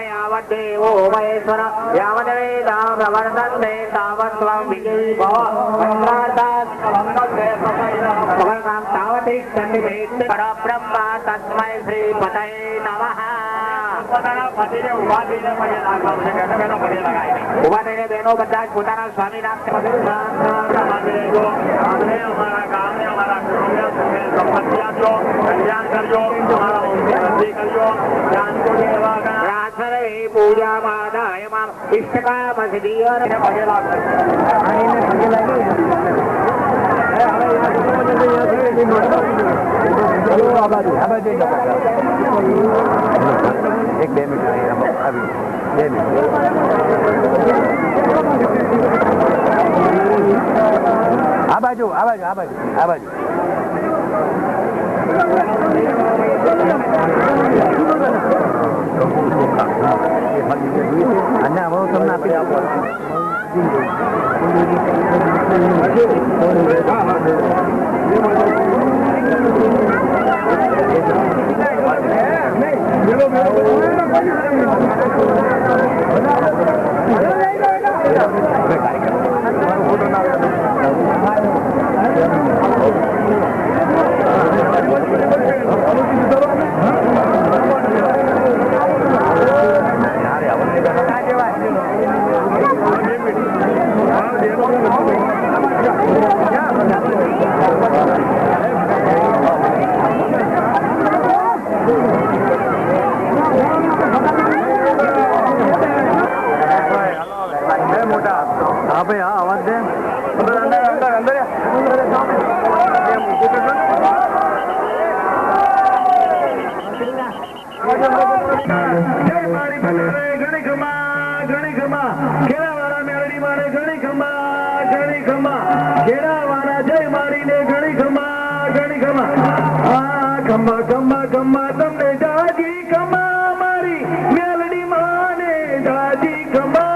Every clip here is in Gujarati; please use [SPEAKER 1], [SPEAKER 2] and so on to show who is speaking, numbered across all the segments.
[SPEAKER 1] यावद्देवो महेश्वर यावद्वेदा प्रवर्तन्ते तावत् त्वं विजयी भव तावति परब्रह्म तस्मै श्रीपतये नमः। उपाधि बहनों બધા પોતાના સ્વામીના पूजा मादाय माम इष्टकाम सिद्धियों
[SPEAKER 2] एक 2 मिनट अभी 2 मिनट आ बाजू अन्य हम તમને આપી આપો हाँ भाई हाँ आवाज दे अंदर खम्मा खम्मा खम्मा तमने जाजी खम्मा मारी मेलडी माने जाजी खम्मा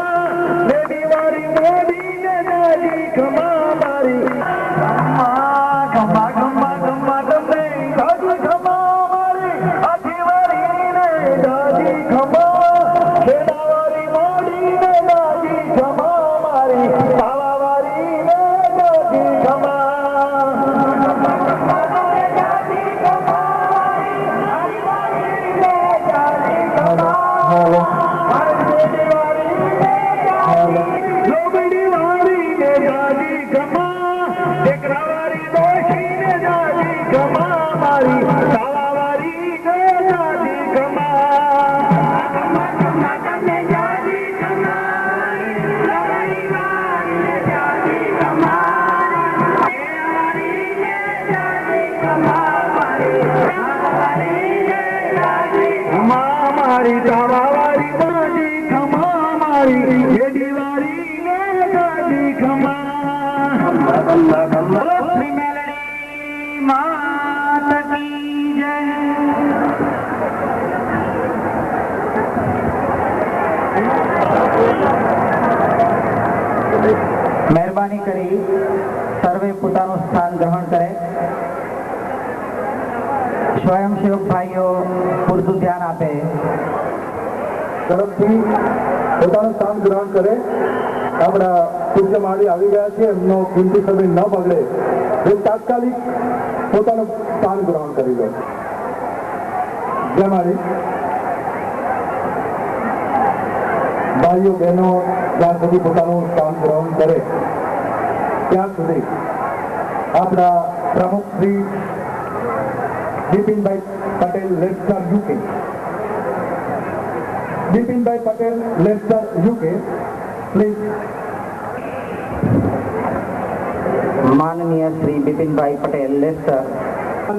[SPEAKER 2] लेडी वारी मोदी ने जाजी खम्मा मारी खम्मा खम्मा खम्मा तमने जाजी खम्मा मारी आधी वारी ने जाजी खम्मा लेडी वारी मोदी ने जाजी खम्मा मारी सावा वारी ने जाजी खम्मा મહેરબાની કરી સર્વે પોતાનું સ્થાન ગ્રહણ કરે. સ્વયંસેવક ભાઈઓ પૂરતું ધ્યાન આપે. તરફથી પોતાનું સ્થાન ગ્રહણ કરે. આપણા પૂજ્ય માળી આવી ગયા છે, એમનો કિંમતી સમય ન બગડે એ તાત્કાલિક પોતાનું સ્થાન ગ્રહણ કરી લે. જય માળી. ભાઈઓ બહેનો જ્યાં સુધી પોતાનું સ્થાન ગ્રહણ કરે ત્યાં સુધી આપણા પ્રમુખ Shri Bipinbhai Patel Leicester UK, Bipinbhai Patel Leicester UK please. માનનીય શ્રી બિપિનભાઈ પટેલ લેસ્ટર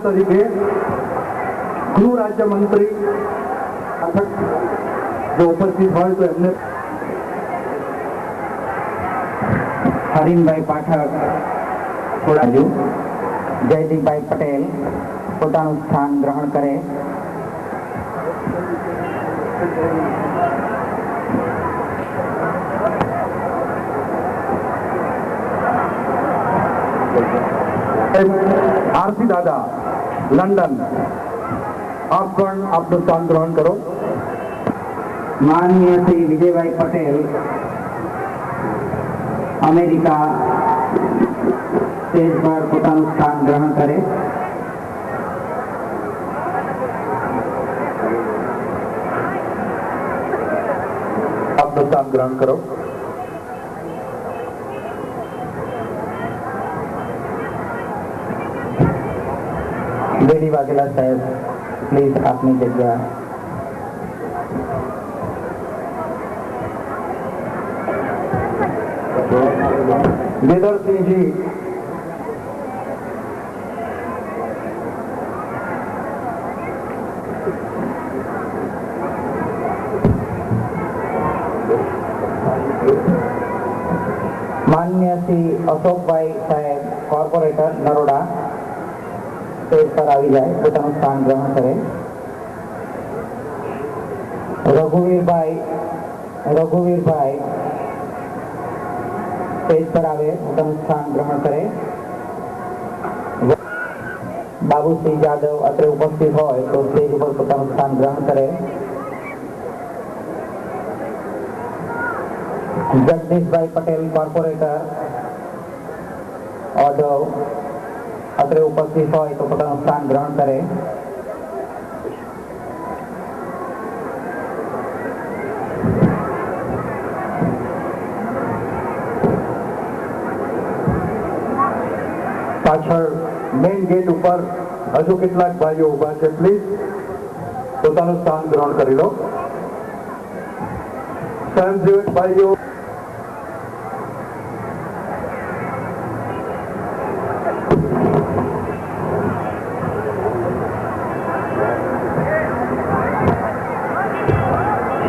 [SPEAKER 2] તરીકે ગૃહ રાજ્યમંત્રી જો ઉપસ્થિત હોય તો એમને હરીનભાઈ પાઠક થોડાજુ. જયદીપભાઈ પટેલ પોતાનું સ્થાન ગ્રહણ કરે. आरसी दादा लंडन, आप पण आपलं स्थान ग्रहण करो.
[SPEAKER 3] माननीय श्री विजयभाई पटेल अमेरिका स्टेज पर પોતાનું સ્થાન ગ્રહણ કરે.
[SPEAKER 2] आपलं स्थान ग्रहण करो.
[SPEAKER 3] બેડી વાઘેલા સાહેબ પ્લીઝ આપની જગ્યા.
[SPEAKER 2] वेदर सिंह जी,
[SPEAKER 3] माननीय श्री अशोकभाई साहेब कॉर्पोरेटर नरोडा स्टेज पर આવી જાય, પોતાનું સ્થાન ગ્રહણ કરે. રઘુવીરભાઈ स्टेज पर आवे, પોતાનું સ્થાન ગ્રહણ કરે. બાબુસિંહ જાદવ અત્રે ઉપસ્થિત હોય તો સ્ટેજ ઉપર પોતાનું સ્થાન ગ્રહણ કરે. જગદીશભાઈ પટેલ કોર્પોરેટર ઓઢવ અત્રે ઉપસ્થિત હોય તો પોતાનું સ્થાન ગ્રહણ કરે.
[SPEAKER 2] પાછળ મેઇન ગેટ ઉપર હજુ કેટલાક ભાઈઓ ઉભા છે, પ્લીઝ પોતાનું સ્થાન ગ્રહણ કરી લો. સ્વયંસેવક ભાઈઓ,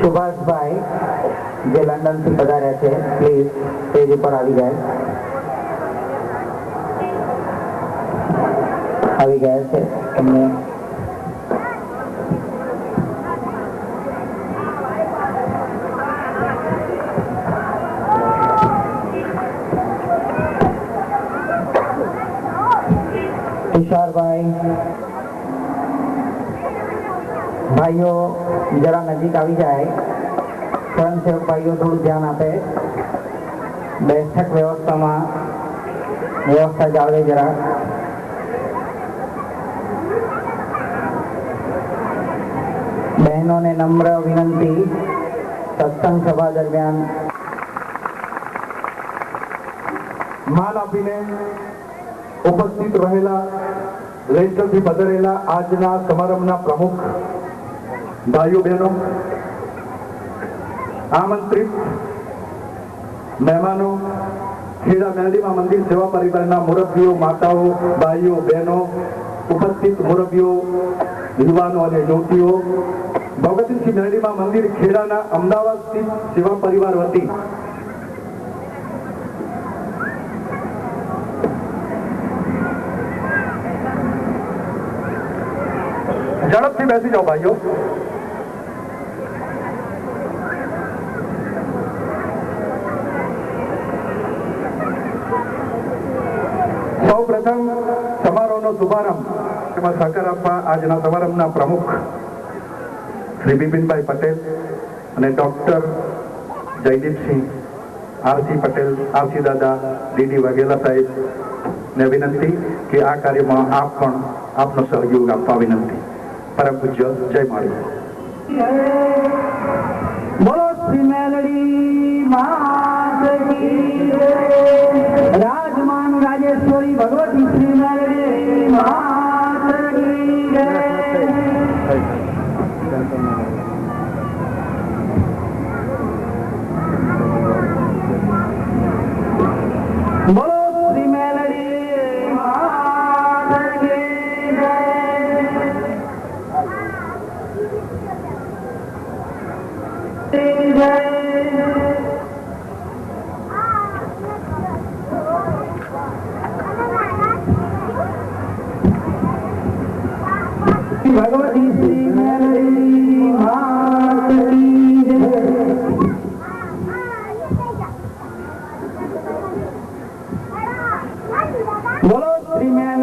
[SPEAKER 3] સુભાષભાઈ જે લંડનથી પધાર્યા છે પ્લીઝ સ્ટેજ ઉપર આવી ગયા છે. તમને તુષારભાઈ, ભાઈઓ જરા નજીક આવી જાય. સ્વયંસેવક ભાઈઓ થોડું ધ્યાન આપે. બેઠક વ્યવસ્થા જાળવે જરા. બહેનોને નમ્ર વિનંતી, સત્સંગ સભા દરમિયાન
[SPEAKER 2] માન આપીને ઉપસ્થિત રહેલા લેન્સ્ટરથી પધારેલા આજના સમારંભના પ્રમુખ ભાઈઓ બહેનો, આમંત્રિત મહેમાનો, ખેડા મેલડીમાં મંદિર સેવા પરિવારના મુરબ્બીઓ, માતાઓ, ભાઈઓ, બહેનો, ઉપસ્થિત મુરબ્બીઓ, યુવાનો અને યુવતીઓ, ભગતસિંહ મેલડીમાં મંદિર ખેડાના અમદાવાદ સ્થિત સેવા પરિવાર વતી ઝડપથી બેસી જાઓ ભાઈઓ. સૌ પ્રથમ સમારોહનો શુભારંભ એમાં સહકાર આપવા આજના સમારંભના પ્રમુખ શ્રી બિપિનભાઈ પટેલ અને doctor Jaydeepsinh, RC Patel, RC દાદા, ડીડી વાઘેલા સાહેબ ને વિનંતી કે આ કાર્યમાં આપ પણ આપનો સહયોગ આપવા વિનંતી. પરમ પૂજ્ય જય માળી.
[SPEAKER 3] બોલો શ્રી મેલડી માત કી જય. રાજમાન રાજેશ્વરી ભગવતી શ્રી મેલડી માત કી જય. બોલો શ્રી મેલડી માત કી જય. ભગવતી શ્રી મેલડી માત કી જય. બોલો શ્રી મેલડી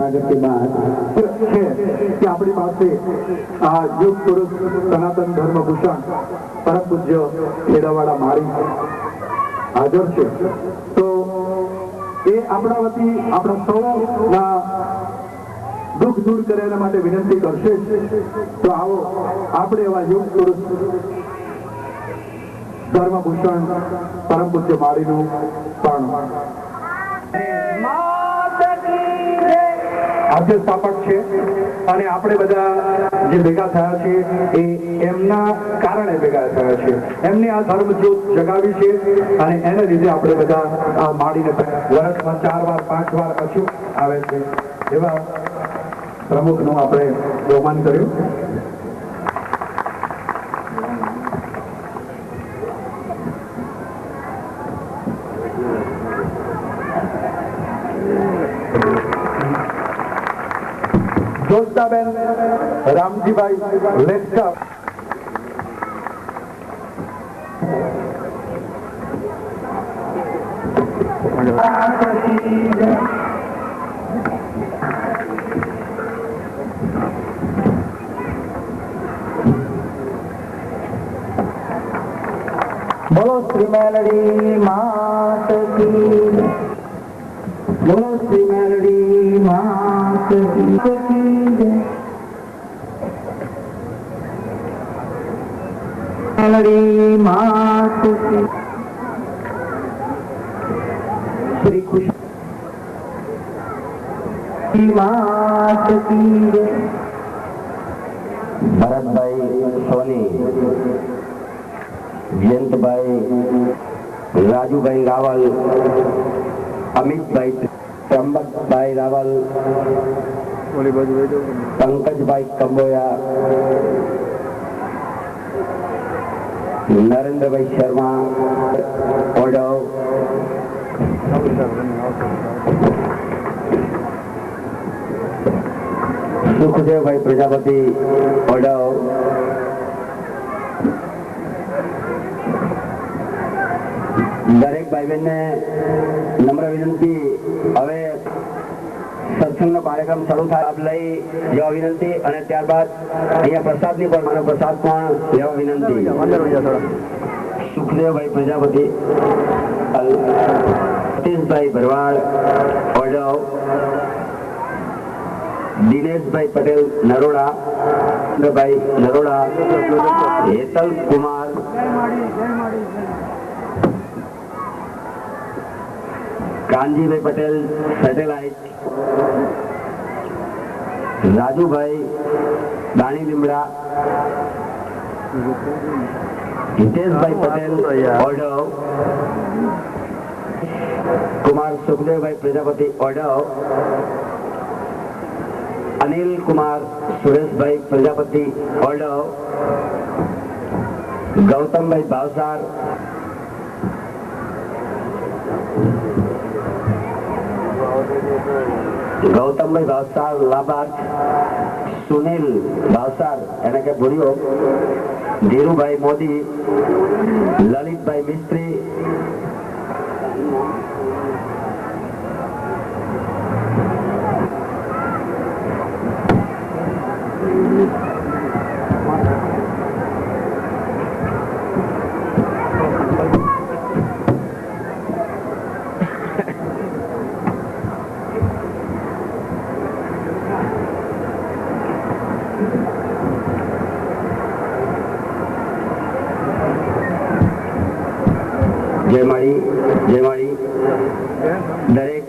[SPEAKER 3] स्वागत के बाद
[SPEAKER 2] છે કે આપણી પાસે આ યુગ પુરુષ સનાતન ધર્મભૂષણ પરમ પૂજ્ય ખેડાવાળા માળી હાજર છે. તો એ આપણા વતી આપણા સૌના દુઃખ દૂર કરે એના માટે વિનંતી કરશે. તો આવો આપણે એવા યુગ પુરુષ ધર્મભૂષણ પરમ પૂજ્ય માળીનું પણ હાસ્ય સ્થાપક છે અને આપણે બધા જે ભેગા થયા છીએ એ એમના કારણે ભેગા થયા છે. એમને આ ધર્મ જ્યોત જગાવી છે અને એને લીધે આપણે બધા આ માળીને વર્ષમાં 4 વાર 5 વાર પાછું આવે છે. એવા પ્રમુખનું આપણે બહુમાન કર્યું. જોશનાબેન રામજીભાઈ લેસ્ટર
[SPEAKER 3] बोलो श्री मेलडी मात की, बोलो श्री मेलडी मात की, मेलडी मात की. श्री खुशी मात की.
[SPEAKER 4] ભરતભાઈ સોની, જયંતભાઈ, રાજુભાઈ રાવલ, અમિતભાઈ, ત્રંબકભાઈ રાવલ, પંકજભાઈ કંબોયા, નરેન્દ્રભાઈ શર્મા, ઓડવ, સુખદેવભાઈ પ્રજાપતિ, ઓડવ, દરેક ભાઈ બહેનને નમ્ર વિનંતી, હવે સત્સંગનો કાર્યક્રમ શરૂ થાય આપ લઈ જવા વિનંતી અને ત્યારબાદ અહીંયા પ્રસાદની પણ માનો પ્રસાદ પણ લેવા વિનંતી. સુખદેવભાઈ પ્રજાપતિ, સતીશભાઈ ભરવાડ, ઓડવ, દિનેશભાઈ પટેલ નરોડા, ભાઈ નરોડા, હેતલ કુમાર, કાનજીભાઈ પટેલ સેટેલાઇટ, રાજુભાઈ દાણી લીમડા, હિતેશભાઈ પટેલ ઓડવ, કુમાર સુખદેવભાઈ પ્રજાપતિ ઓડવ, અનિલ કુમાર સુરેશભાઈ પ્રજાપતિ ઓડવ, ગૌતમભાઈ ભાવસાર, ગૌતમભાઈ ભાવસાર લાભાર્થ, સુનિલ ભાવસાર એને કે ભૂલ્યો, ધીરુભાઈ મોદી, લલિતભાઈ મિસ્ત્રી, જય માળી, જય માળી. દરેક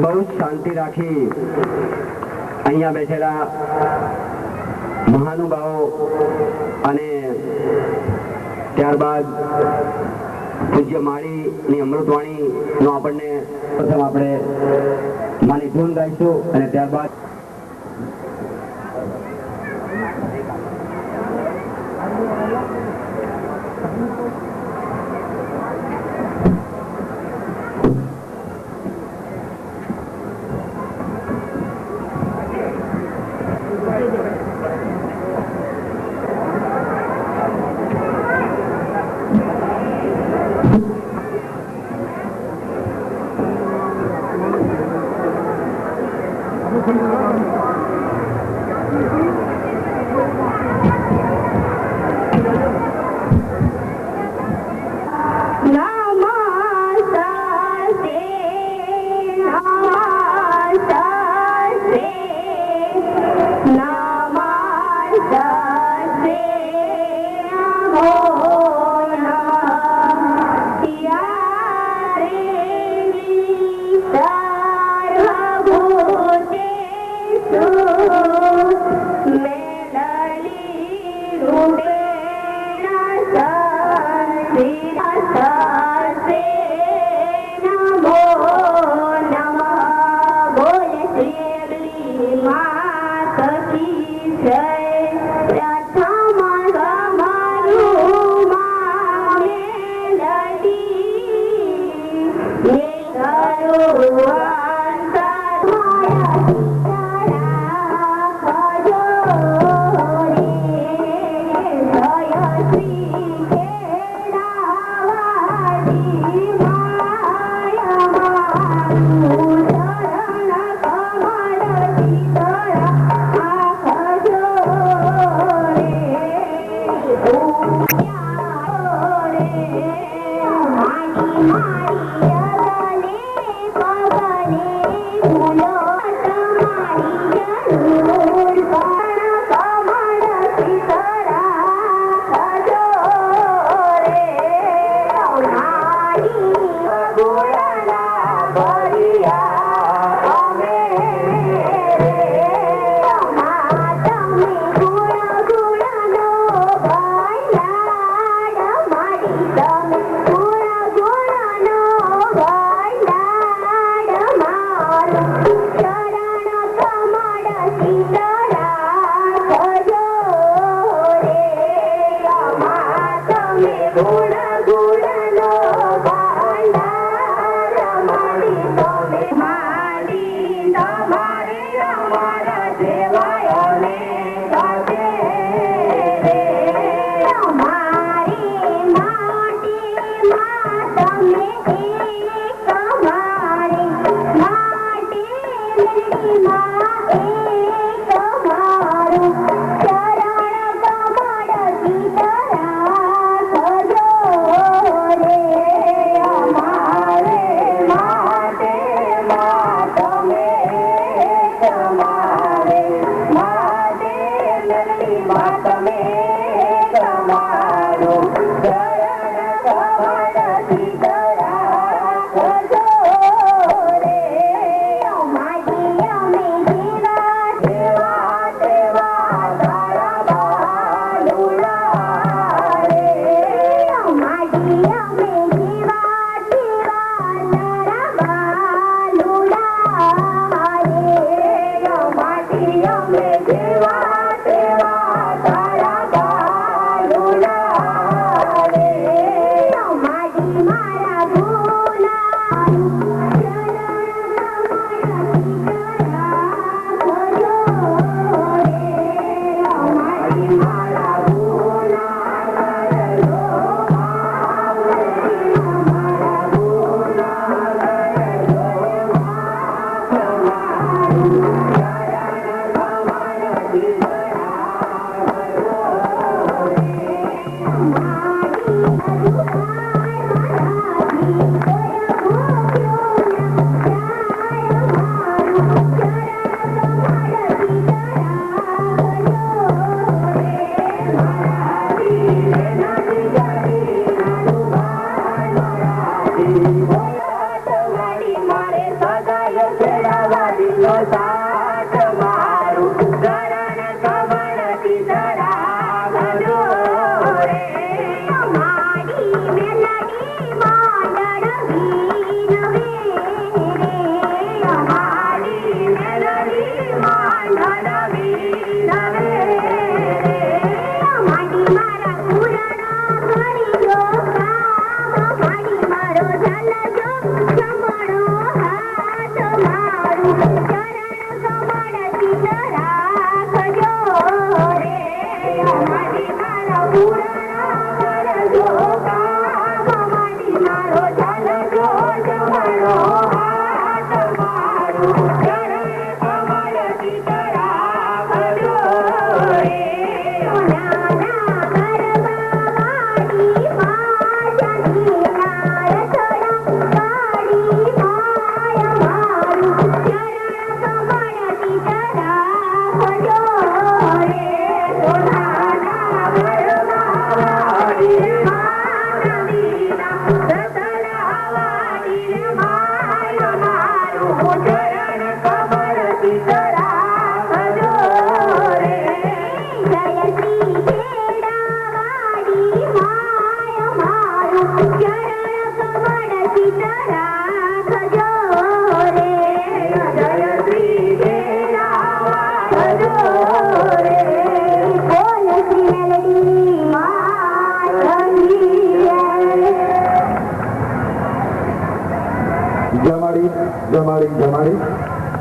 [SPEAKER 4] બહુ જ શાંતિ રાખી અહીંયા બેઠેલા મહાનુભાવો અને ત્યારબાદ પૂજ્ય માળીની અમૃતવાણીનો આપણને પ્રથમ આપણે માની ધૂન ગાઈશું અને ત્યારબાદ
[SPEAKER 5] જય પ્રથમ ગમરું મામે લડી ને કરું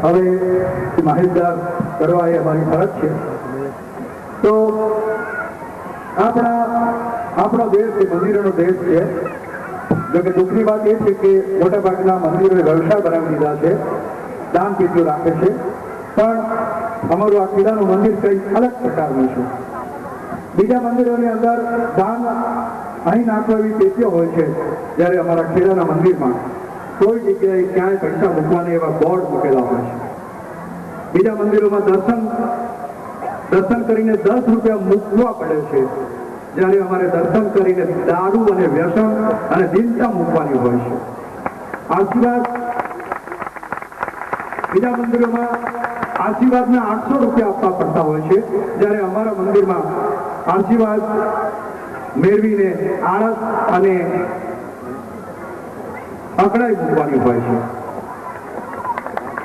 [SPEAKER 2] હવે માહિતગાર કરવા એ અમારી ફરજ છે. તો આપણો દેશ એ મંદિરોનો દેશ છે. જો કે દુઃખની વાત એ છે કે મોટાભાગના મંદિરોએ વ્યવસાય બનાવી દીધા છે, દાન કેટલું રાખે છે, પણ અમારું આ ખેડાનું મંદિર કંઈક અલગ પ્રકારનું છે. બીજા મંદિરોની અંદર દાન અહીં નાખવા એવી પેટીઓ હોય છે, જ્યારે અમારા ખેડાના મંદિરમાં કોઈ જગ્યાએ ક્યાંય પૈસા મૂકવાના એવા બોર્ડ મૂકેલા હોય છે. બીજા મંદિરોમાં દર્શન કરીને 10 રૂપિયા મૂકવા પડે છે, જ્યારે અમારે દર્શન કરીને દારૂ અને વ્યસન અને દિનતા મૂકવાની હોય છે. આશીર્વાદ બીજા મંદિરોમાં આશીર્વાદના 800 રૂપિયા આપવા પડતા હોય છે, જ્યારે અમારા મંદિરમાં આશીર્વાદ મેળવીને આળસ અને અકળાઈ મૂકવાની હોય છે.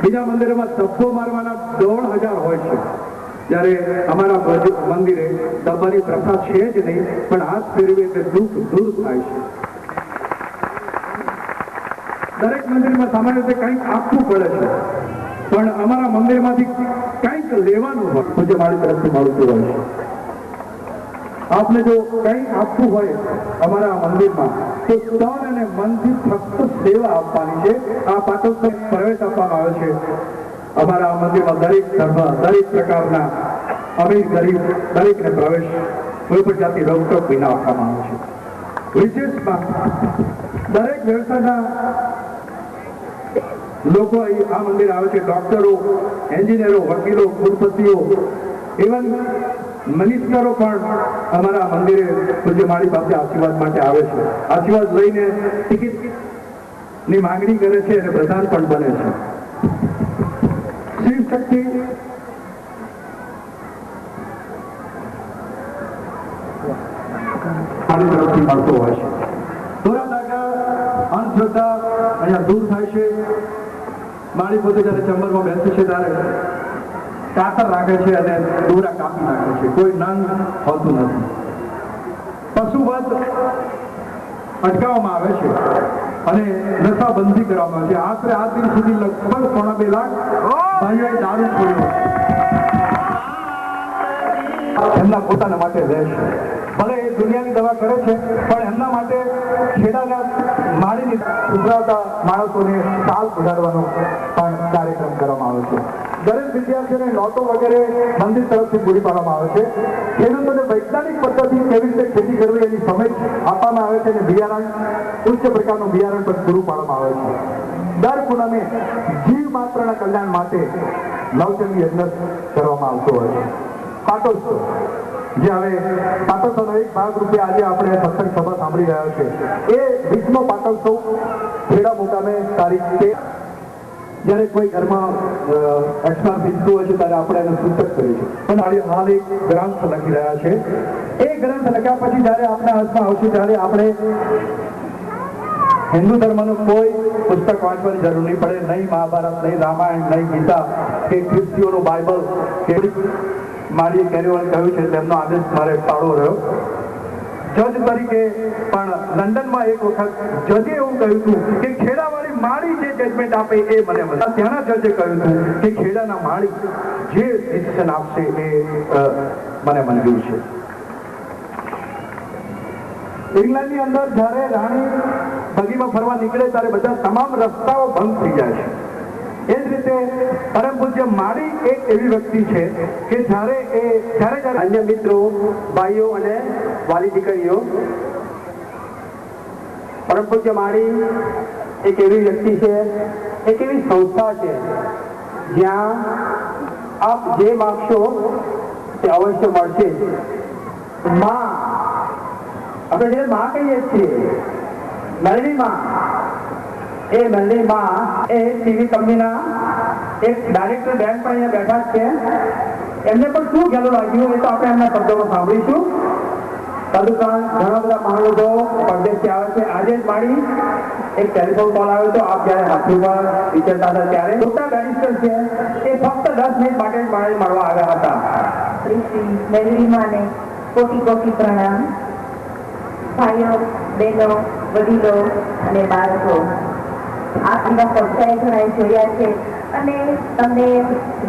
[SPEAKER 2] બીજા મંદિરોમાં ધબ્બો મારવાના 1,500 હોય છે, જ્યારે અમારા મંદિરે ડબ્બાની પ્રથા છે જ નહીં, પણ હાથ ફેરવે એટલે દુઃખ દૂર થાય છે. દરેક મંદિરમાં સામાન્ય રીતે કંઈક આપવું પડે છે, પણ અમારા મંદિરમાંથી કંઈક લેવાનું હોય પૂજ્ય માળી તરફથી મળતું હોય છે. આપને જો કંઈક આપવું હોય અમારા મંદિરમાં તો તન અને મનથી ફક્ત સેવા આપવાની છે. આ પાટોત્સવ પ્રવેશ આપવામાં આવે છે. અમારા મંદિરમાં દરેક ધર્મ, દરેક પ્રકારના અમીર ગરીબ દરેકને પ્રવેશ કોઈ પણ જાતિ રોકટોક વિના આપવામાં આવે છે. વિશેષમાં દરેક વ્યવસાયના લોકો આ મંદિર આવે છે. ડોક્ટરો, એન્જિનિયરો, વકીલો, કુલપતિઓ, ઇવન મિનિસ્ટરો પણ અમારા મંદિરે પૂજ્ય માળી પાસે આશીર્વાદ માટે આવે છે. આશીર્વાદ લઈને ટિકિટની માંગણી કરે છે અને પ્રધાન પણ બને છે. શિવ શક્તિ મારી તરફથી મળતો હોય છે. થોડા દાખલા અંધશ્રદ્ધા અહીંયા દૂર થાય છે. માળી પોતે જ્યારે ચેમ્બરમાં બેસે છે ત્યારે કાતર રાખે છે અને દોરા કાપી નાખે છે. કોઈ નંગ હોતું નથી. પશુવધ અટકાવવામાં આવે છે અને નશાબંધી કરવામાં આવે છે. આશરે આ દિન સુધી લગભગ 2.5 લાખ ભાઈઓએ દારૂ છોડ્યો એમના પોતાના માટે લે છે. ભલે એ દુનિયાની દવા કરે છે, પણ એમના માટે ખેડાના માળીની ઉભરાતા માણસોને સાલ ઉડાડવાનો પણ કાર્યક્રમ કરવામાં આવે છે. દરેક વિદ્યાર્થીઓને નોટો વગેરે મંદિર તરફથી પૂરી પાડવામાં આવે છે. ખેડૂતોને વૈજ્ઞાનિક પદ્ધતિ કેવી રીતે ખેતી કરવી એની સમજ આપવામાં આવે છે અને બિયારણ, ઉચ્ચ પ્રકારનું બિયારણ પણ પૂરું પાડવામાં આવે છે. દર પૂનમે જીવ માત્રના કલ્યાણ માટે નવચંડી યજ્ઞ કરવામાં આવતો હોય છે. પાટોત્સવ જે હવે પાટોત્સવનો એક ભાગરૂપે આજે આપણે સત્સંગ સભા સાંભળી રહ્યા છે, એ 20મો પાટોત્સવ ખેડા મુકામે તારીખ 13. જ્યારે કોઈ ઘરમાં એક્સટ્રા બિંદુ હોય છે ત્યારે આપણે એને સૂચક કરીએ છીએ. પણ હાલ એક ગ્રંથ લખી રહ્યા છે. એ ગ્રંથ લખ્યા પછી જ્યારે આપણા હાથમાં આવશે ત્યારે આપણે હિન્દુ ધર્મનું કોઈ પુસ્તક વાંચવાની જરૂર નહીં પડે. નહીં મહાભારત, નહીં રામાયણ, નહીં ગીતા કે ખ્રિસ્તીઓનું બાઇબલ કે મારી કેરીઓને કહ્યું છે તેમનો આદેશ મારે પાડવો રહ્યો. જજ તરીકે પણ લંડનમાં એક વખત જજે એવું કહ્યું હતું કે ખેડાવાળી માળી જે જજમેન્ટ આપે એ મને મળે. ત્યાંના જજે કહ્યું હતું કે ખેડાના માળી જે ડિસિઝન આપશે એ મને મંજૂર છે. ઇંગ્લેન્ડની અંદર જ્યારે રાણી બગીમાં ફરવા નીકળે ત્યારે બધા તમામ રસ્તાઓ બંધ થઈ જાય છે. એ જ રીતે પરમ પૂજ્ય માળી એક એવી વ્યક્તિ છે કે જ્યારે
[SPEAKER 4] અન્ય મિત્રો, ભાઈઓ અને વાલી દીકરીઓ, પરમ પૂજ્ય માળી એક એવી વ્યક્તિ છે, એક એવી સંસ્થા છે જ્યાં આપ જે માગશો તે અવશ્ય મળશે. માં, આપણે જે માં કહીએ છીએ, મેલડી માં, એ મેલડી માં એ ટીવી કંપનીના એક ડાયરેક્ટર બેન પણ અહીંયા બેઠા છે. એમને પણ શું ગેલું લાગ્યું એ તો આપણે એમના શબ્દોમાં સાંભળીશું. તદુપરાંત ઘણા બધા મહાનુભવો પરદેશથી આવે છે. આજે જ મારી એક ટેલિફોન કોલ આવ્યો હતો. આપ જયારે હાથીમાં વિચરતા હતા ત્યારે મોટા બેરિસ્ટર છે, એ ફક્ત 10 મિનિટ માટે જ મારે મળવા આવ્યા હતા.
[SPEAKER 5] શ્રી મેલડી માને કોટી કોટી પ્રણામ. ભાઈઓ, બહેનો, વડીલો અને બાળકો, આ બધા સબસ્ક્રાઈબ જોયા છે અને તમને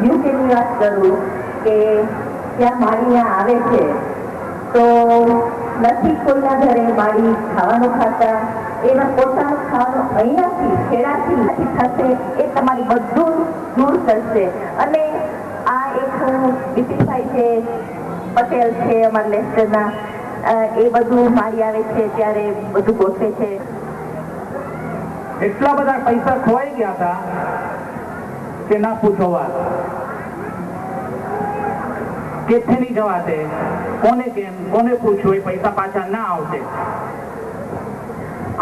[SPEAKER 5] યુકેની વાત કરું કે ત્યાં માળી આવે છે તો નથી કોઈના ઘરે માળી ખાવાનું ખાતા, એના પોતાનું ખાવાનું અહીંયાથી ખેડાથી થશે એ તમારી બધું દૂર કરશે. અને આ એક બીપીભાઈ છે, પટેલ છે અમારા લેસ્ટરના, એ બધું માળી આવે છે ત્યારે બધું ગોઠવે છે.
[SPEAKER 3] એટલા બધા પૈસા ખોવાઈ ગયા હતા કે ના પૂછો વાત. કેથે નહીં જવાતે, કોને કેમ કોને પૂછવું, એ પૈસા પાછા ના આવશે.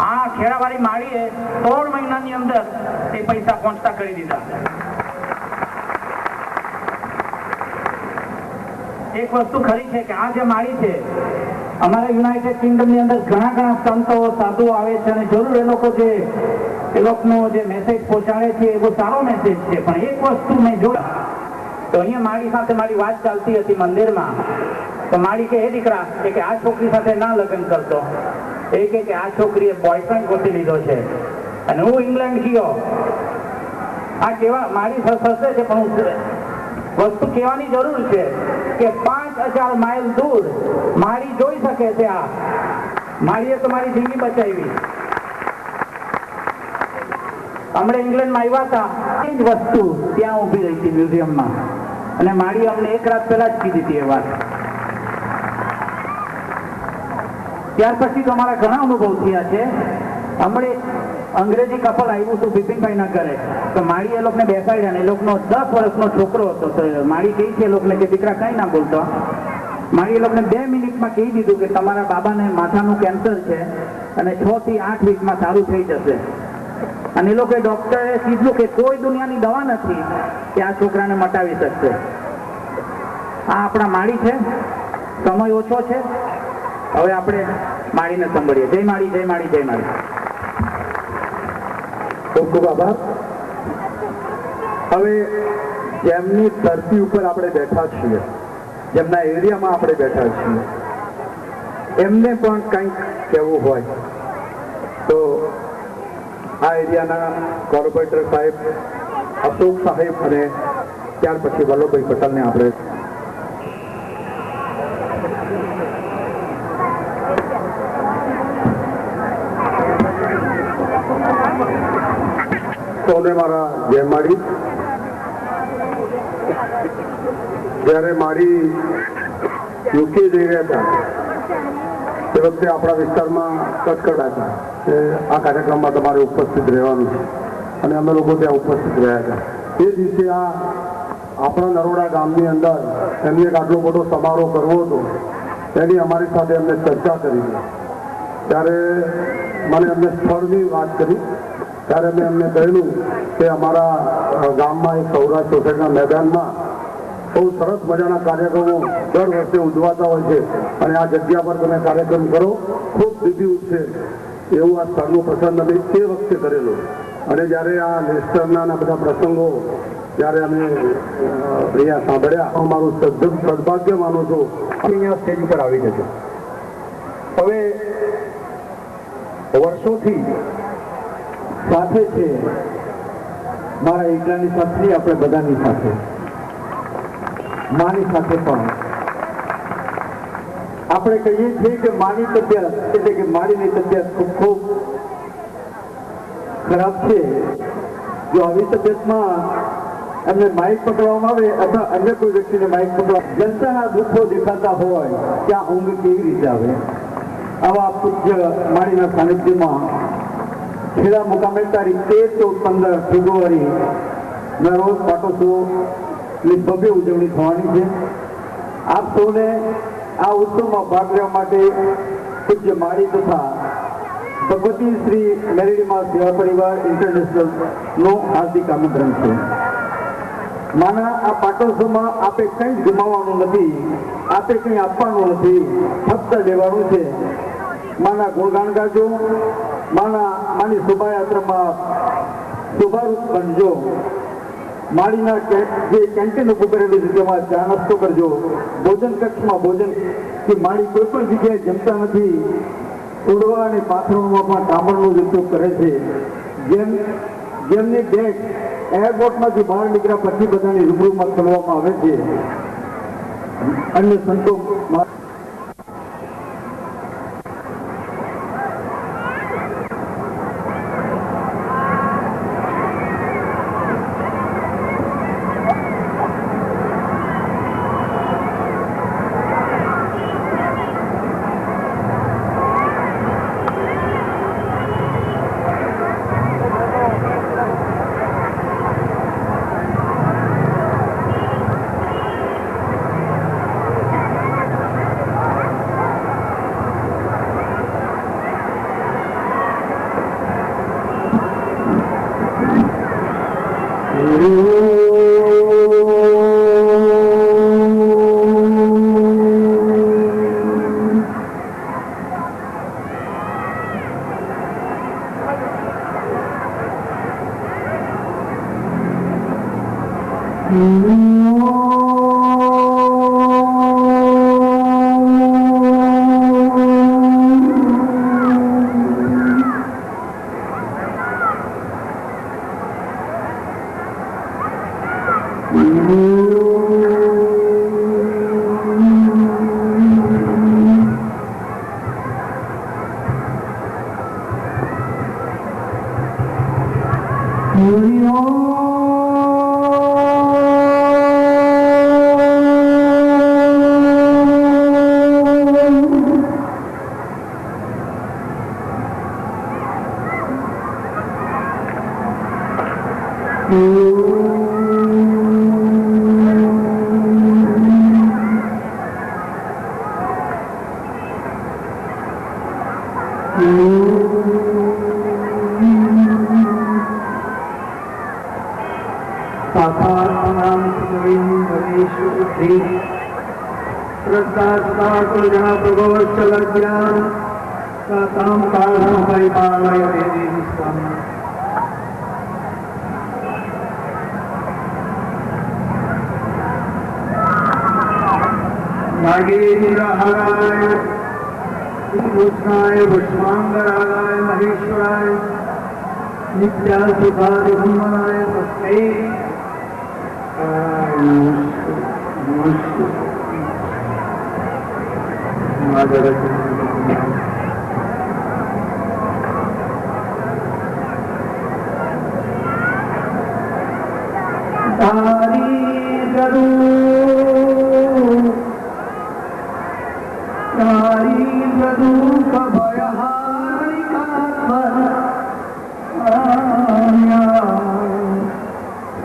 [SPEAKER 3] આ ખેડાવાળી માળીએ 3 મહિનાની અંદર એ પૈસા પહોંચતા કરી દીધા. એક વસ્તુ ખરી છે કે આ જે માળી છે, અમારા યુનાઇટેડ કિંગડમ ની અંદર ઘણા સંતો સાધુઓ આવે છે અને જરૂર એ લોકોનો જે મેસેજ પહોંચાડે છે એ બહુ સારો મેસેજ છે. પણ એક વસ્તુ મેં જોયા તો અહીંયા માળી સાથે મારી વાત ચાલતી હતી મંદિરમાં, તો માળી કે હે દીકરા કે આ છોકરી સાથે ના લગ્ન કરતો, એ કે આ છોકરીએ બોયફ્રેન્ડ ગોતી લીધો છે અને હું ઇંગ્લેન્ડ ગયો. આ કેવા માળી સસે છે, પણ વસ્તુ કહેવાની જરૂર છે કે 5000 માઇલ દૂર માળી જોઈ શકે છે. આ માળીએ તો મારી જિંદગી બચાવી. હમણાં ઇંગ્લેન્ડમાં આવ્યા હતા, એ જ વસ્તુ ત્યાં ઊભી રહી હતી મ્યુઝિયમમાં, અને માળી અમને 1 રાત પહેલા જ કીધી હતી એ વાત. ત્યાર પછી તો અમારા ઘણા અનુભવ થયા છે. હમણે અંગ્રેજી કપલ આવ્યું હતું બિપિનભાઈના ઘરે, તો માળી એ લોકોને બેસાડ્યા ને એ લોકોનો 10 વર્ષનો છોકરો હતો. તો માળી કહી છે એ લોકોને કે દીકરા કઈ ના બોલતો. માળી એ લોકોને 2 મિનિટમાં કહી દીધું કે તમારા બાબાને માથાનું કેન્સર છે અને 6 થી 8 વીકમાં સારું થઈ જશે. અને એ લોકોએ ડોક્ટરે કીધું કે કોઈ દુનિયાની દવા નથી કે આ છોકરાને મટાવી શકશે. આ આપણા માળી છે. સમય ઓછો છે, હવે આપણે માળીને સાંભળીએ. જય માળી, જય માળી, જય માળી.
[SPEAKER 2] ખૂબ ખૂબ આભાર. હવે જેમની ધરતી ઉપર આપણે બેઠા છીએ, જેમના એરિયામાં આપણે બેઠા છીએ, એમને પણ કંઈક કહેવું હોય તો આ એરિયાના કોર્પોરેટર સાહેબ અશોક સાહેબ અને ત્યાર પછી વલ્લભભાઈ પટેલને આપણે સૌને મારા જય માળી. જ્યારે માળી યુકે જઈ રહ્યા હતા તે વખતે આપણા વિસ્તારમાં કટકટ હતા કે આ કાર્યક્રમમાં તમારે ઉપસ્થિત રહેવાનું છે, અને અમે લોકો ત્યાં ઉપસ્થિત રહ્યા હતા. એ દિવસે આ આપણા નરોડા ગામની અંદર એમને એક આટલો મોટો સમારોહ કરવો હતો, એની અમારી સાથે એમને ચર્ચા કરી. ત્યારે મને એમને સ્થળની વાત કરી. ત્યારે મેં એમને કહેલું કે અમારા ગામમાં એક સૌરાષ્ટ્ર સોસાયટીના મેદાનમાં બહુ સરસ મજાના કાર્યક્રમો દર વર્ષે ઉજવાતા હોય છે, અને આ જગ્યા પર તમે કાર્યક્રમ કરો, ખૂબ દીદી ઉઠશે એવું આ સ્થળનું પસંદ અમે તે વખતે કરેલું. અને જ્યારે આ લેસ્ટરના બધા પ્રસંગો જ્યારે અમે અહીંયા સાંભળ્યા, અમારું સદભાગ્ય માનું છું અહીંયા સ્ટેજ ઉપર આવી જશે. હવે વર્ષોથી સાથે છે મારા એકલાની સાથે, આપણે બધાની સાથે, માની સાથે પણ આપણે કહીએ છીએ કે માની તબિયત એટલે કે મારીની તબિયત ખૂબ ખૂબ ખરાબ છે. જો આવી તબિયતમાં એમને માઇક પકડવામાં આવે અથવા અન્ય કોઈ વ્યક્તિને માઇક પકડવા, જનતાના દુઃખો દેખાતા હોય ત્યાં ઊંઘ કેવી રીતે આવે? આવા પૂજ્ય માળીના સાનિધ્યમાં ખેડા મુકામે તારીખ 13 to 15 ફેબ્રુઆરી ના રોજ પાટોત્સવની ભવ્ય ઉજવણી થવાની છે. આપ સૌને આ ઉત્સવમાં ભાગ લેવા માટે પૂજ્ય માળી તથા ભગવતી શ્રી મેલડીમાં સેવા પરિવાર ઇન્ટરનેશનલ નો હાર્દિક આમંત્રણ છે. માના આ પાટોત્સવમાં આપે કંઈ જ ગુમાવવાનું નથી, આપે કંઈ આપવાનું નથી, ફક્ત લેવાનું છે. માના ગુણગાન ગાજો, માની શોભાયાત્રામાં શોભારૂપ બનજો. માળીના જે કેન્ટીન ઉભું કરેલું છે તેમાં ચા નાસ્તો કરજો. ભોજન કક્ષમાં ભોજન કે માળી કોઈ પણ જગ્યાએ જમતા નથી, ઉડવા અને પાથરણમાં પણ ડામરનો ઉપયોગ કરે છે. જેમની ડેટ એરપોર્ટમાંથી બહાર નીકળ્યા પછી બધાની રૂબરૂમાં કરવામાં આવે છે. અન્ય સંતો नागेन्द्रहाराय कृष्णाय भस्मांगरागाय महेश्वराय नित्यासुखाय तस्मै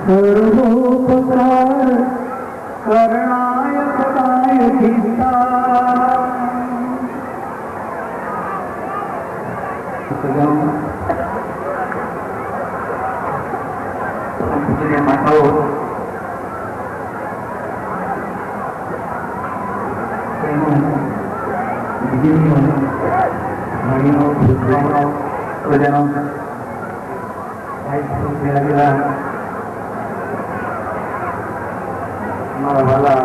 [SPEAKER 2] सर्वोपकार करणाय सदाय धीता माताओं भाइयों बुजुर्गों प्रजनों हमारा वाला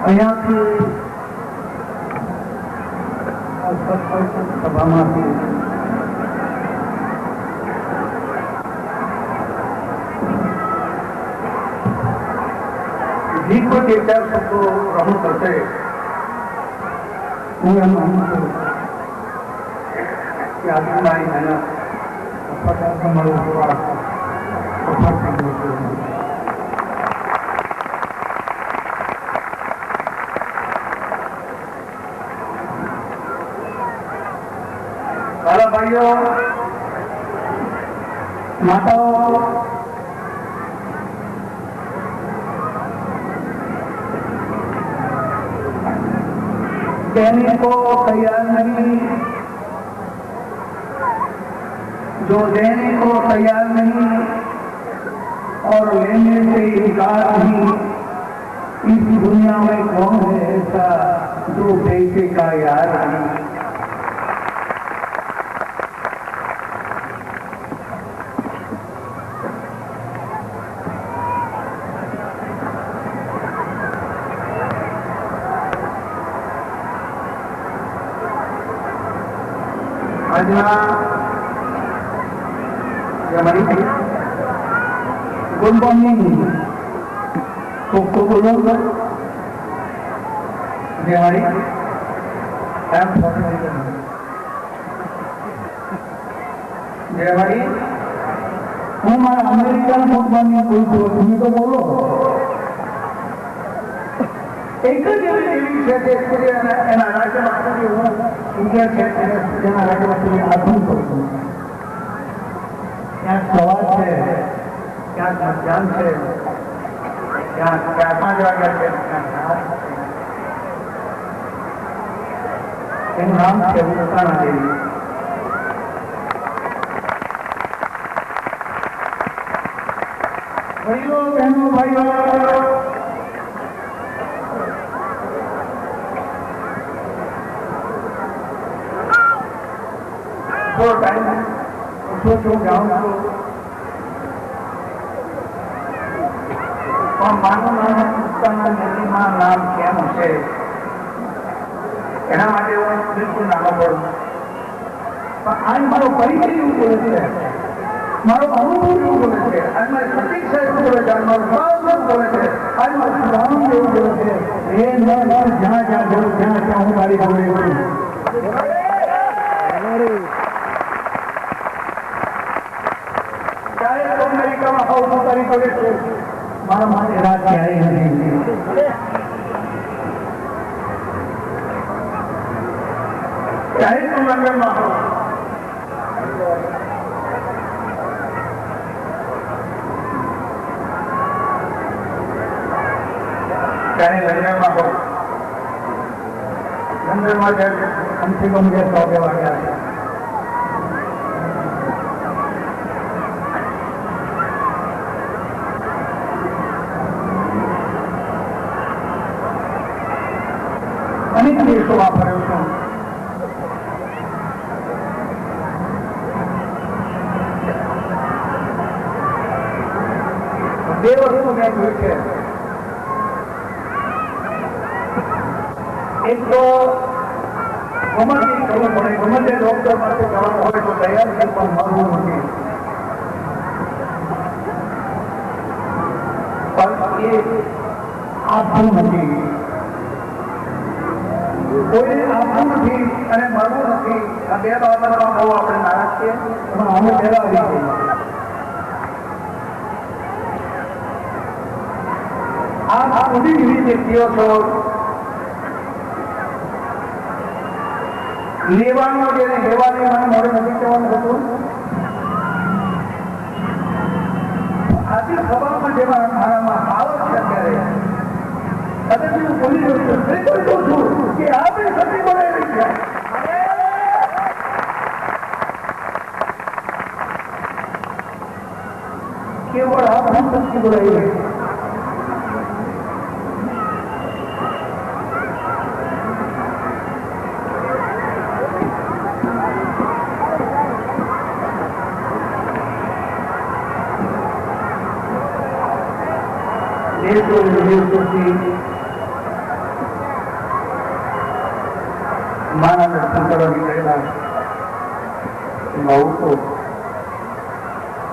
[SPEAKER 2] અહીંયાથી સભામાંથી જે કોઈ બે ચાર શબ્દો રમણ કરશે હું એમ માનું છું કે આજની મારી મહેનત મારું સફળ થઈ ગયું છે. वाला भाइयों माताओं देने को तैयार नहीं, जो देने को तैयार नहीं और लेने से इनकार नहीं,
[SPEAKER 3] इस दुनिया में कौन है ऐसा जो पैसे का यार नहीं। આજના જે અમારી ગુડ મોર્નિંગ ખૂબ ખૂબ બોલો જે અમારી જે અમારી હું મારા અમેરિકાના ગુડ મોર્નિંગ બોલું છું તમે તો બોલો એક જ એવી છે કે એના રાજ્યમાં ઇન્ડિયા છે તેના રાજ્યમાં આધુન કરું છું ક્યાંક સવાર છે ક્યાંક મધ્યાહન છે ક્યાંક 4-5 વાગ્યા છે એનું નામ છે ઉત્તાના દેવી ભાઈઓ બહેનો ભાઈઓ થોડો ટાઈમ હું જાઉં છું પણ માનું નામ ઉત્તાના નદીમાં નામ કેમ છે એના માટે હું બિલકુલ નાનો પડું પણ આજ મારો પરિચય એવું બોલે છે મારો અનુભવ એવું બોલે છે આજ મારી પ્રતીક્ષા એવું બોલે છે આજ મારું ભાવ બોલે છે આજ મારું રામ એવું બોલે છે એ જ્યાં જ્યાં બોલું ત્યાં હું મારી બોલે બોલું અમેરિકામાં હોઉં તારી પડે છે મારા માટે રાત ક્યારેય નથી ચાહે તું લંડનમાં હો ચાહે લંડનમાં હો લંડનમાં જયારે કમસે કમ 100 વાગ્યા છે અનેક દેશોમાં ફર્યો છું બે વસ્તુ મેં જોઈ છે એક તો ગમે તે કરવું પડે ગમે તે ડોક્ટર પાસે જવાનું હોય તો તૈયાર છે પણ મળવું નથી પણ એ આપવું નથી કોઈને આપવું નથી અને મળવું નથી આ બે બાબતમાં બહુ આપણે નારાજ છીએ પણ અમે પહેલા આવી આ બધી એવી વ્યક્તિઓ છો લેવાનું જેને લેવાની મને મોડે નથી કહેવાનું હતું આજે સભામાં જેમાં મારામાં આવક છે અત્યારે હું બોલી રહ્યો છું કે આપણે સતી બનાવી છે કેવળ આપણે સતી બનાવી મારા દર્શન કરવા નીકળેલા બહુ તો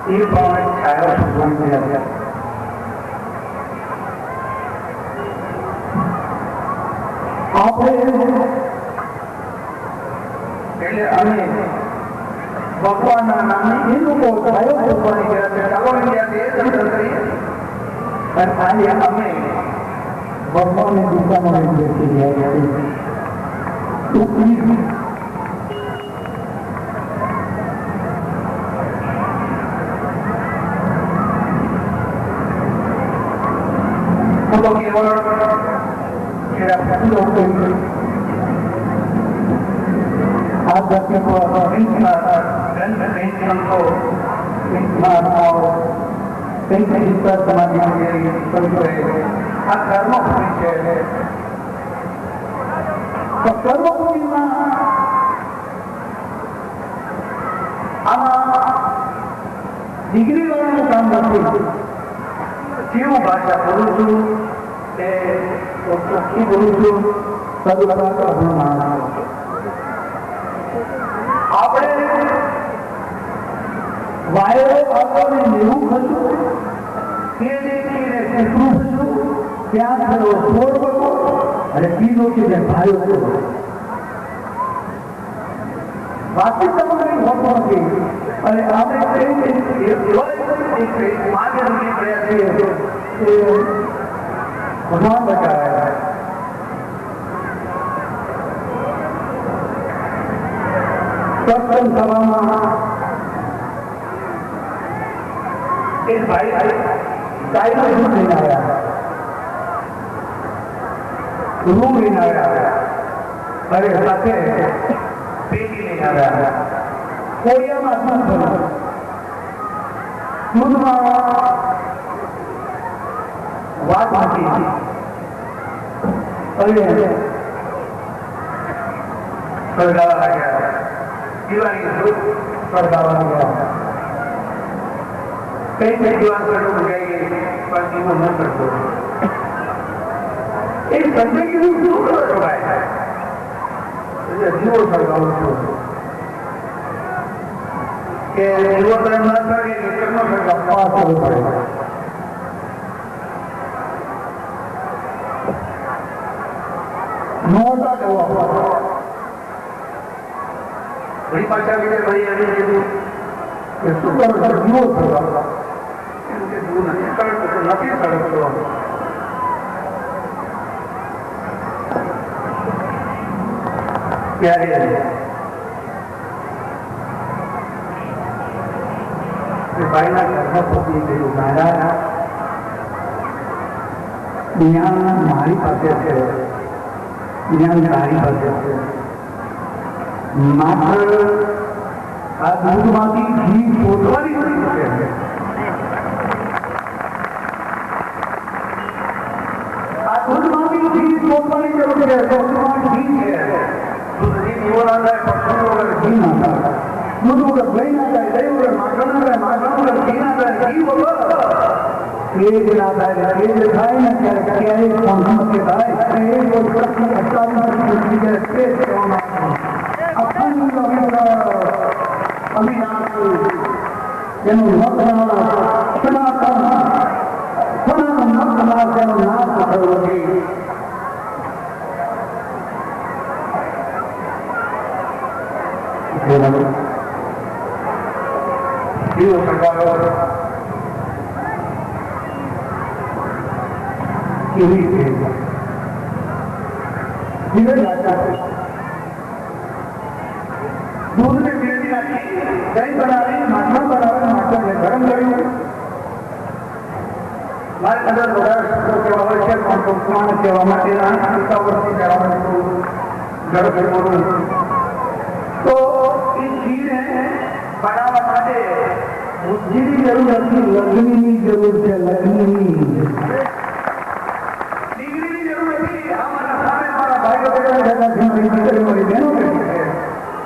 [SPEAKER 3] એ પ્રમાણે છાયા શોધવાની રહ્યા આપણે એટલે અમે ભગવાનના નામે એ લોકો છાયો શોધવાની ગયા છે ચાલો ત્યાંથી એ દર્શન કરીએ અને આજે અમે ભગવાનની દિશામાં બેસી રહ્યા છીએ આ કર્મભૂમિ છે. તો કર્મભૂમિમાં આમાં ડિગ્રી વાળાનું કામ નથી. કેવું ભાષા બોલું છું એ ચોખ્ખી બોલું છું આપણે વાયરો આપણને લેવું ખર્ચું કે કૂતરું ખર્ચું ત્યાં થયો છોડ બનો અને પીનો કે ભાઈઓ થયો. વાસ્તવિક તમારી હોતો નથી. અને આપણે ભગવાન બચાવ્યા. સત્સંગ સભામાં એક ભાઈ ગાયનો દૂધ લઈને આવ્યા, રૂમ લઈને આવ્યા, અને સાથે પેટી લઈને આવ્યા. કોળિયામાં દૂધ ભર્યું. દૂધમાં વાત હતી અને સળગાવા લાગ્યા. દિવાળી દૂધ સળગાવા લાગ્યા. કઈ દીવાન કરવું જાય પણ દીવો ન કરતો. એ સંજય કીધું શું કરો છો ભાઈ? દીવો સળગાવું છું કે દીવો ન સળગે કેમ સળગાવવા કરવું પડે. નહોતા કહેવા વળી પાછા બીજે ભાઈ આવી કીધું કે શું કરો છો? દીવો સળગાવવા. નથી સળગતો. ત્યારે ભાઈના ઘરમાં પહોંચી ગયું. દાદા જ્ઞાન મારી પાસે છે, જ્ઞાન તારી પાસે છે. માત્ર આ દૂધમાંથી ઘી શોધવાની જરૂર છે. આ દૂધમાંથી ઘી શોધવાની જરૂર છે. દૂધમાં ઘી છે. દૂધથી દીવો ના થાય, પક્ષી વગર ઘી ના થાય. દૂધ વગર દહીં ના થાય, દહીં વગર માખણ ના થાય, માખણ વગર ઘી ના થાય, ઘી વગર તેજ ના થાય. તેજ થાય ને ત્યારે ક્યારેય સંઘર્ષ કે થાય અને એ જો પ્રશ્ન અચાનક પૂછી જાય તે કહેવામાં અખંડ અવિનાશી જેનું મત સનાતન મત તેનો નાશ થયો નથી. દીવો સળગાવ્યો. કેવી રીતે દૂધને ભેળવી નાખી, દહીં બનાવી, માખણ બનાવી, માખણને ગરમ કર્યું. મારે અંદર બધા શબ્દો કહેવા હોય છે પણ ટૂંકમાં કહેવા માટેના વર્ષથી કહેવાનું ગરમ કરવું. તો એ ઘીને બનાવવા માટે બુદ્ધિની જરૂર નથી, લગ્નની જરૂર છે. લગ્નની ડિગ્રીની જરૂર નથી. અમારા સામે મારા ભાઈઓ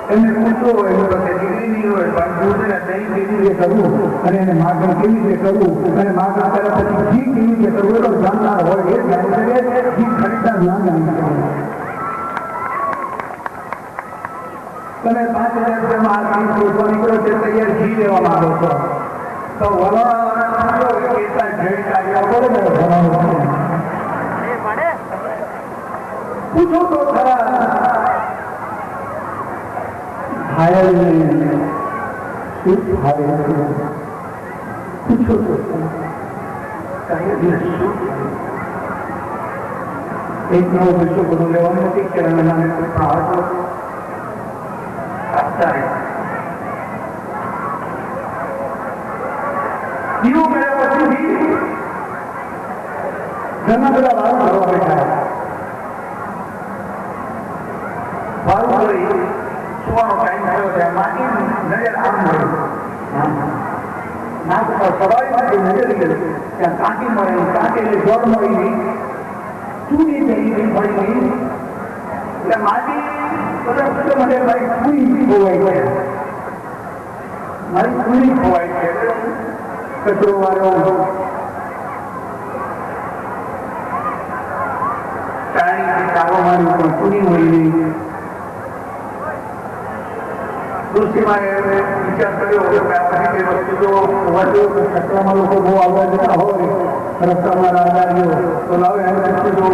[SPEAKER 3] એમને પૂછવું હોય ડિગ્રી નહીં હોય પણ દૂધને દહીં કેવી રીતે કરવું અને એને માખણ કેવી રીતે કરવું અને માખણ કર્યા પછી ઘી કેવી રીતે કરવું એ તો જાણનાર હોય. એ જાણી શકે, ઘી ખરીદનાર ના જાણી શકે. તમે 5,000 રૂપિયામાં આ ઘી શોધવા નીકળો તે તૈયાર ઘી લેવા માંગો છો તો વલોણાવાળા કેટલા ઘેર કાઢ્યા બરોબર પૂછો તો ખરા. ઘાયલને શું થાય પૂછો તો એક નવો વિશ્વ બધું લેવાનું નથી કે નામે કોઈ આવતો દીવો કર્યા પછી ઘણા બધા વાળો કરવા બેઠા. વાળું કરી સુવાનો ટાઈમ થયો છે. માટી નજર આમ મળ્યું નાક પર સવારીમાંથી નજર ગઈ ત્યાં કાંટી મળે કાંટી જોડ મળી ગઈ ચૂડી થઈ ગઈ મળી ગઈ એટલે માટી બધા મને મારી ચૂડી ખોવાઈ ગયા મારી ચૂડી ખોવાઈ છે કચરો વાળો ચાણીથી ચાવો મારી પણ ચૂડી મળી ગઈ તુલસીમાં વિચાર કર્યો કે આ વસ્તુ જો વધુ રસ્તામાં લોકો બહુ આવવા જતા હોય રસ્તામાં રાહદારીઓ તો લાવે એને વસ્તુ જો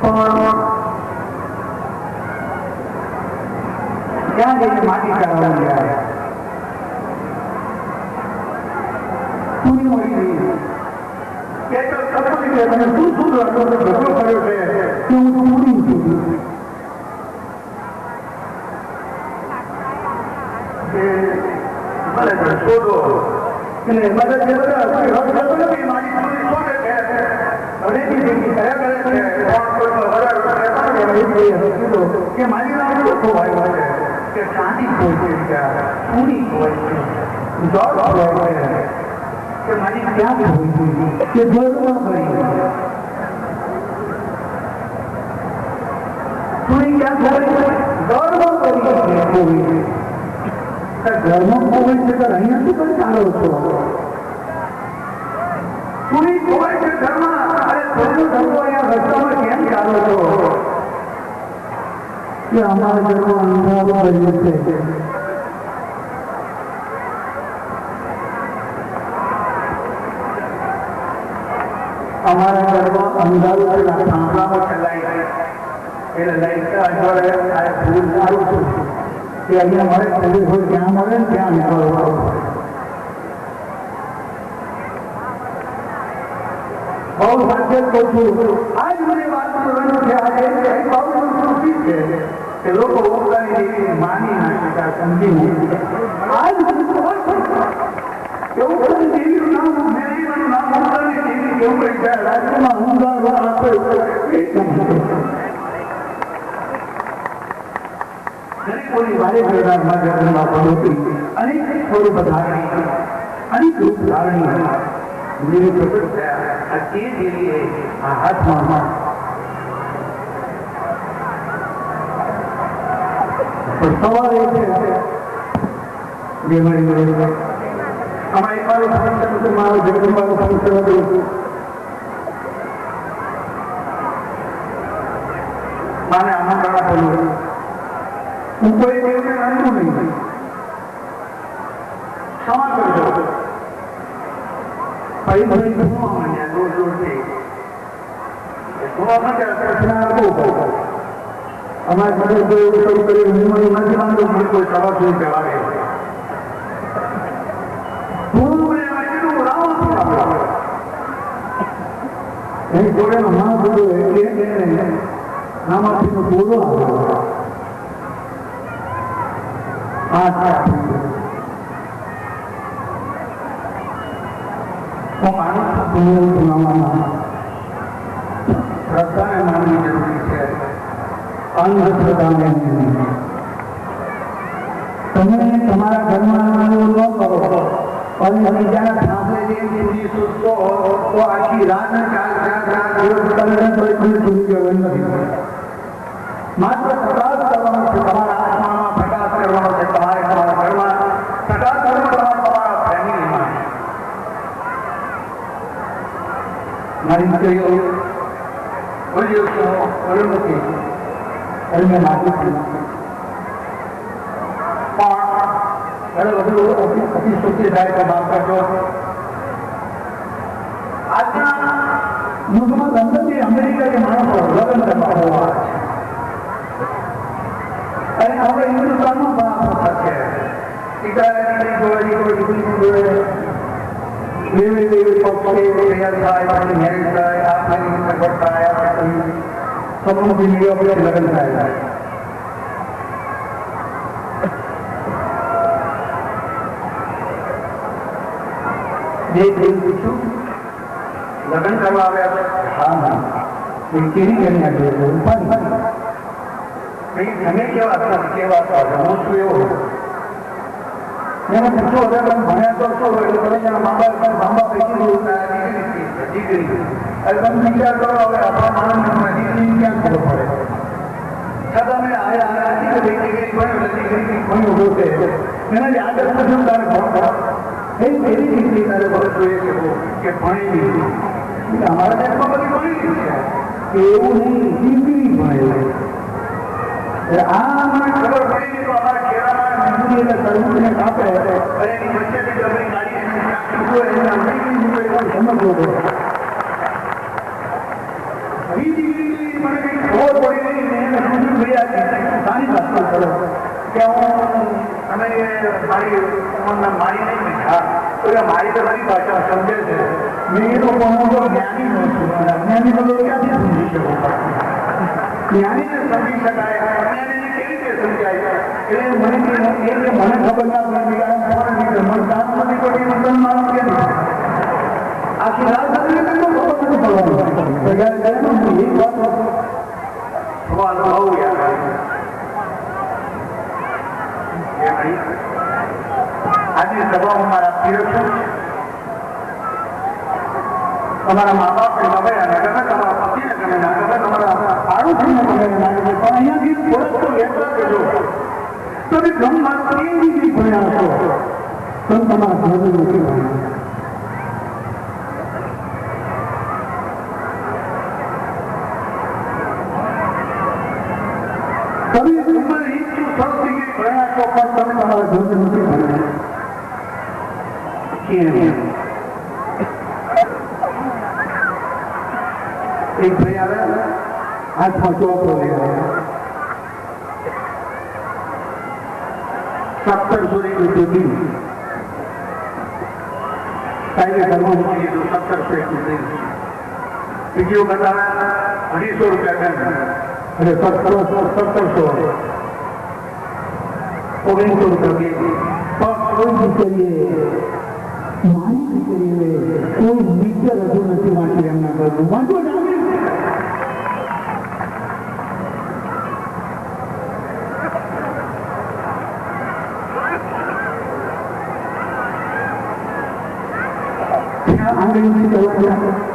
[SPEAKER 3] પણ ક્યાં જઈને માટી કાઢવા ગયા પૂરી મળી ગઈ કે તો ખબર છે તમે શું રસ્તો કર્યો છે કે હું પૂરી છું છોડો એટલે મદદ જે બધા નથી મારી છોડી છોડે છે કયા કરે છે કે મારી નામ ખોવાય છે કે શાંતિ ખોઈ છે પૂરી ખોવાય છે જોર ખોવાય છે કે મારી ક્યાં ખોઈ છે કે જોરમાં કરી પૂરી ક્યાં ખોવાય છે જોરમાં કરી છે ઘરમાં ખોવાય છે તો અહીંયા શું પણ ચાલો છો પૂરી ખોવાય છે ઘરમાં અરે થોડું ધંધો અહીંયા રસ્તામાં કેમ ચાલો છો કે અમારા ઘરમાં અંધારું રહ્યું છે અમારા ઘરમાં અંધારું થાંભલામાં ચલાય એટલે લાઈટ અજવાળે આ ફૂલ સારું છું કે અહીંયા મળે પોલીસ હોય ત્યાં મળે ને ત્યાં નીકળવા બહુ સાચે કહું છું આજ મને વાત કરવાનું છે આજે બહુ સંસ્કૃતિ છે કે લોકો પોતાની દેવી માની ના શકા સમજી આજ એવું કોઈ દેવીનું નામ મેળવીનું નામ પોતાની દેવી કેવું કઈ જાય રાજ્યમાં ઊંઘારો આપે કોની વારે ઘરનારમાં જગતમાં પહોંચી અનેક સ્વરૂપ ધારણી અનેક રૂપ ધારણી જેવી પ્રગટ થયા આ તે દેવીએ આ હાથમાં પણ સવાલ એ છે જે મારી અમારી મારું ફંક્શન હતું મારું જગતમારું ફંક્શન હતું માને આમંત્રણ આપેલું હું કોઈ દેવને માનવું નહીં ક્ષમા કરજો ફરી ફરી ગુમવા માંડ્યા દોર દોરથી ગુમવા માંડ્યા અમારે બધે કોઈ એવું શરૂ કર્યું હું નથી માનતો મને કોઈ સવા શું જવાબે એની જોડેનો ના બોલો એટલે નામાંથી બોલો આવ્યો શ્રદ્ધાને માનવી જરૂરી છે અંધશ્રદ્ધાને તમે તમારા ઘરમાં ન કરો અને બીજાના સાંભળે જે સુસ્તો તો આખી રાત માત્ર પ્રકાશ કરવાનો છે તમારા આત્મામાં પ્રકાશ કરવાનો છે તમારે તમારા ઘરમાં પ્રકાશ કરવાનો તમારા ફેમિલીમાં મારી દીકરીઓ બોલ્યો નથી એમને માગું છું પણ બધું અતિશોક્તિ થાય તો માફ કરજો આજના યુગમાં લંડનથી અમેરિકાની માણસો લગ્ન કરવા હોવા છે અને આપણે હિન્દુસ્તાનમાં પણ આપણો છે દીકરાની જોડે દીકરીની જોડે એવી પક્ષે તૈયાર થાય પછી મેરેજ થાય આ સગવડ થાય સમૂહથી મળ્યો પછી લગ્ન થાય બે દિન પૂછ્યું લગ્ન કરવા આવ્યા હા હા એ કેવી કેવી આપી તમે કેવા હું છું એવો એને પૂછો હવે તમે ભણ્યા તો છો એટલે તમે એના મા બાપ પૈકી દીકરી એટલે તમે વિચાર કરો હવે આપણા માણસમાં દીકરી ક્યાં ખબર પડે છતાં મેં આયા દીકરી ભણ્યો દીકરી ભણ્યો ગોતે એના જ આગળ પૂછ્યું તારે ભણ એ એવી દીકરી તારે ભણત જોઈએ કે ભણી અમારા દેશમાં બધી ભણી છે કે એવું નહીં દીકરી ભણેલી આ મને ખબર પડી તો અમારા ખેડામાં એટલે તરબૂચને કાપે અને એની વચ્ચેથી ડબરી કાઢી સમજવો પડે એ દીકરી મને કંઈ ખબર પડી નહીં મેં એને પૂછ્યું ભાઈ સારી ભાષા કરો કે હું અમે મારી ઉંમરના મારી નહીં હા તો મારી તો મારી ભાષા સમજે છે મેં એ તો પણ જ્ઞાની ન છું જ્ઞાની તો ક્યાંથી સમજી શકું જ્ઞાનીને સમજી શકાય અજ્ઞાનીને કેવી રીતે સમજાય એટલે મને મને ખબર ના પડી મને કામ નથી પડી મુસલમાન કેમ આખી રાત ખબર નથી આજની સભામાં મારા પ્રિય તમારા મા બાપને ગમે અને ગમે તમારા પતિને ગમે ના ગમે તમારા પાડોશીને ગમે ના ગમે પણ અહીંયાથી થોડોક તો લેતા કરજો તમે બ્રહ્મા કેવી રીતે ભણ્યા છો તો તમારા ઘરનું નથી ભણ્યા તમે ઉંમર ઈચ્છું 6 ડિગ્રી ભણ્યા છો પણ તમે તમારા ઘરનું નથી ભણ્યા કેમ એક ભાઈ આવ્યા હાથમાં ચોપડો લઈ આવ્યા 1700 રૂપિયા બિલ કાયદે ઘરમાં મૂકી દીધું 1700 બીજી વખત આવ્યા 250 રૂપિયા દંડ અને 1700 1900 રૂપિયા કરીએ માની કરીએ કોઈ મીટર હજુ નથી વાંચી એમના ઘરનું વાંચો આંગળી